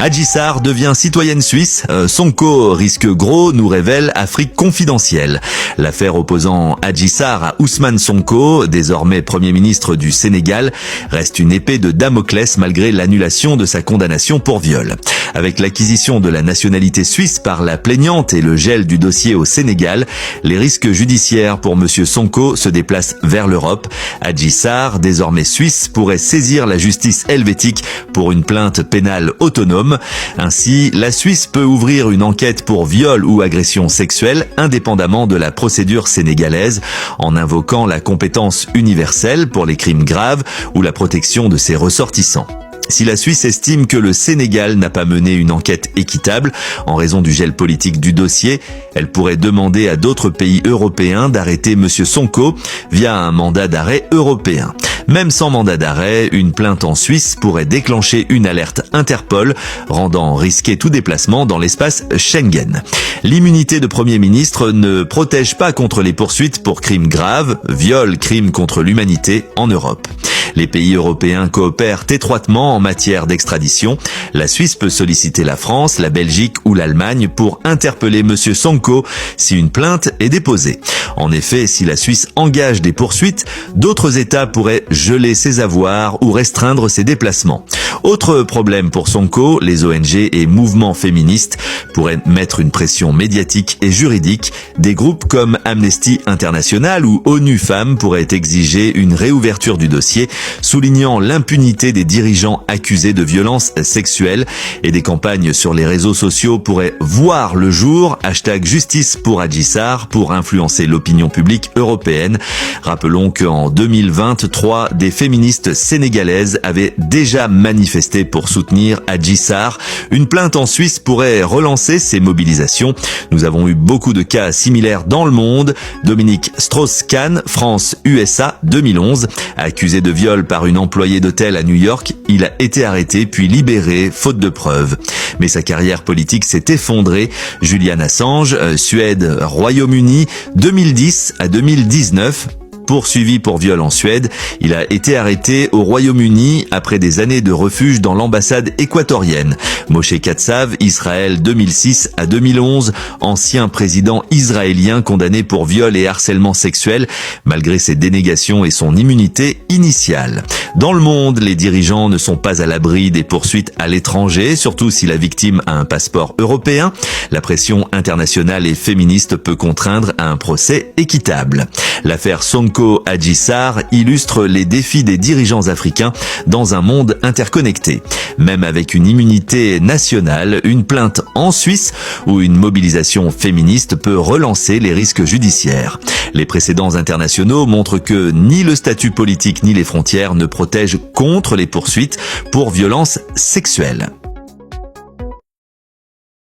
Adji Sarr devient citoyenne suisse. Sonko risque gros, nous révèle Afrique confidentielle. L'affaire opposant Adji Sarr à Ousmane Sonko, désormais Premier ministre du Sénégal, reste une épée de Damoclès malgré l'annulation de sa condamnation pour viol. Avec l'acquisition de la nationalité suisse par la plaignante et le gel du dossier au Sénégal, les risques judiciaires pour monsieur Sonko se déplacent vers l'Europe. Adji Sarr, désormais suisse, pourrait saisir la justice helvétique pour une plainte pénale autonome. Ainsi, la Suisse peut ouvrir une enquête pour viol ou agression sexuelle indépendamment de la procédure sénégalaise en invoquant la compétence universelle pour les crimes graves ou la protection de ses ressortissants. Si la Suisse estime que le Sénégal n'a pas mené une enquête équitable en raison du gel politique du dossier, elle pourrait demander à d'autres pays européens d'arrêter monsieur Sonko via un mandat d'arrêt européen. Même sans mandat d'arrêt, une plainte en Suisse pourrait déclencher une alerte Interpol, rendant risqué tout déplacement dans l'espace Schengen. L'immunité de Premier ministre ne protège pas contre les poursuites pour crimes graves, viol, crimes contre l'humanité en Europe. Les pays européens coopèrent étroitement en matière d'extradition. La Suisse peut solliciter la France, la Belgique ou l'Allemagne pour interpeller monsieur Sonko si une plainte est déposée. En effet, si la Suisse engage des poursuites, d'autres États pourraient geler ses avoirs ou restreindre ses déplacements. Autre problème pour Sonko, les ONG et mouvements féministes pourraient mettre une pression médiatique et juridique. Des groupes comme Amnesty International ou ONU Femmes pourraient exiger une réouverture du dossier, soulignant l'impunité des dirigeants accusés de violences sexuelles, et des campagnes sur les réseaux sociaux pourraient voir le jour, #justice pour Adji Sarr, pour influencer l'opinion publique européenne. Rappelons qu'en 2023, des féministes sénégalaises avaient déjà manifesté pour soutenir Adji Sarr. Une plainte en Suisse pourrait relancer ces mobilisations. Nous avons eu beaucoup de cas similaires dans le monde. Dominique Strauss-Kahn, France-USA 2011, accusé de viol par une employée d'hôtel à New York, il a été arrêté puis libéré faute de preuves. Mais sa carrière politique s'est effondrée. Julian Assange, Suède, Royaume-Uni, 2010 à 2019. Poursuivi pour viol en Suède, il a été arrêté au Royaume-Uni après des années de refuge dans l'ambassade équatorienne. Moshe Katsav, Israël 2006 à 2011, ancien président israélien condamné pour viol et harcèlement sexuel, malgré ses dénégations et son immunité initiale. Dans le monde, les dirigeants ne sont pas à l'abri des poursuites à l'étranger, surtout si la victime a un passeport européen. La pression internationale et féministe peut contraindre à un procès équitable. L'affaire Sonko-Adji Sarr illustre les défis des dirigeants africains dans un monde interconnecté. Même avec une immunité nationale, une plainte en Suisse ou une mobilisation féministe peut relancer les risques judiciaires. Les précédents internationaux montrent que ni le statut politique ni les frontières ne protègent contre les poursuites pour violences sexuelles.